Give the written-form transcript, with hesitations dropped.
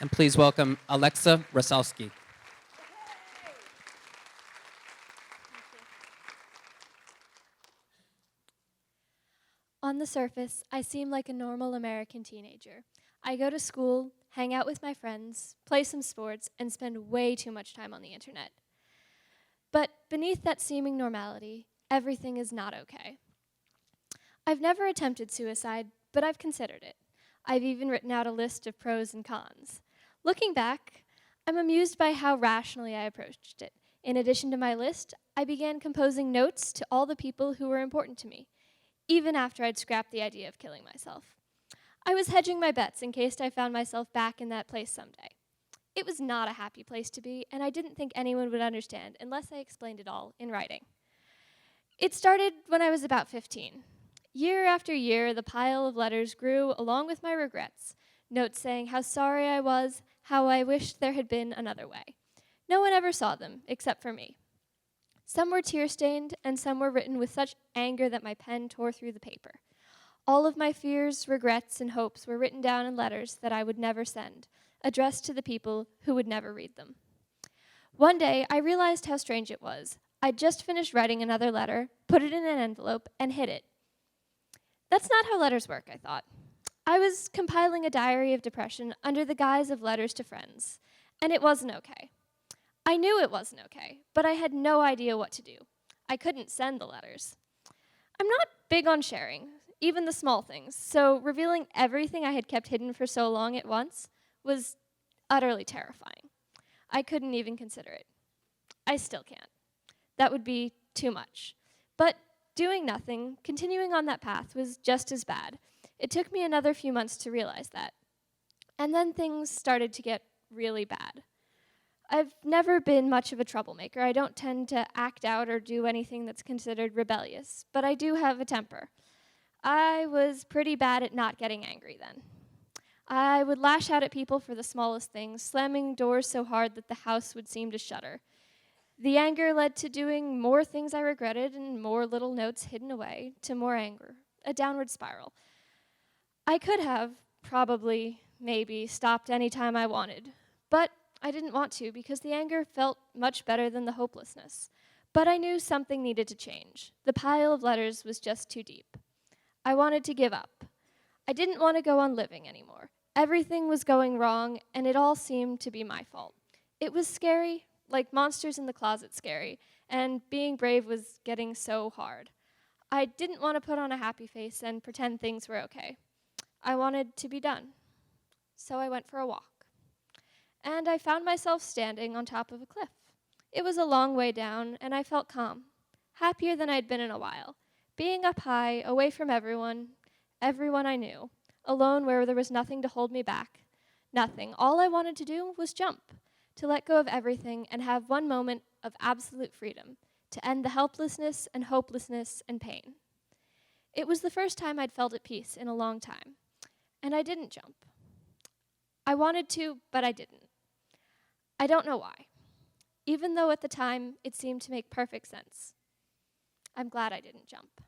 And please welcome Alexa Rosalsky. On the surface, I seem like a normal American teenager. I go to school, hang out with my friends, play some sports, and spend way too much time on the internet. But beneath that seeming normality, everything is not okay. I've never attempted suicide, but I've considered it. I've even written out a list of pros and cons. Looking back, I'm amused by how rationally I approached it. In addition to my list, I began composing notes to all the people who were important to me, even after I'd scrapped the idea of killing myself. I was hedging my bets in case I found myself back in that place someday. It was not a happy place to be, and I didn't think anyone would understand unless I explained it all in writing. It started when I was about 15. Year after year, the pile of letters grew along with my regrets, notes saying how sorry I was, how I wished there had been another way. No one ever saw them, except for me. Some were tear-stained, and some were written with such anger that my pen tore through the paper. All of my fears, regrets, and hopes were written down in letters that I would never send, addressed to the people who would never read them. One day, I realized how strange it was. I'd just finished writing another letter, put it in an envelope, and hid it. That's not how letters work, I thought. I was compiling a diary of depression under the guise of letters to friends, and it wasn't okay. I knew it wasn't okay, but I had no idea what to do. I couldn't send the letters. I'm not big on sharing, even the small things, so revealing everything I had kept hidden for so long at once was utterly terrifying. I couldn't even consider it. I still can't. That would be too much. But doing nothing, continuing on that path, was just as bad. It took me another few months to realize that. And then things started to get really bad. I've never been much of a troublemaker. I don't tend to act out or do anything that's considered rebellious, but I do have a temper. I was pretty bad at not getting angry then. I would lash out at people for the smallest things, slamming doors so hard that the house would seem to shudder. The anger led to doing more things I regretted and more little notes hidden away, to more anger, a downward spiral. I could have, probably, maybe, stopped any time I wanted, but I didn't want to because the anger felt much better than the hopelessness. But I knew something needed to change. The pile of letters was just too deep. I wanted to give up. I didn't want to go on living anymore. Everything was going wrong, and it all seemed to be my fault. It was scary, like monsters in the closet scary, and being brave was getting so hard. I didn't want to put on a happy face and pretend things were okay. I wanted to be done. So I went for a walk. And I found myself standing on top of a cliff. It was a long way down, and I felt calm, happier than I'd been in a while. Being up high, away from everyone I knew, alone where there was nothing to hold me back. Nothing. All I wanted to do was jump, to let go of everything and have one moment of absolute freedom, to end the helplessness and hopelessness and pain. It was the first time I'd felt at peace in a long time, and I didn't jump. I wanted to, but I didn't. I don't know why, even though at the time it seemed to make perfect sense. I'm glad I didn't jump.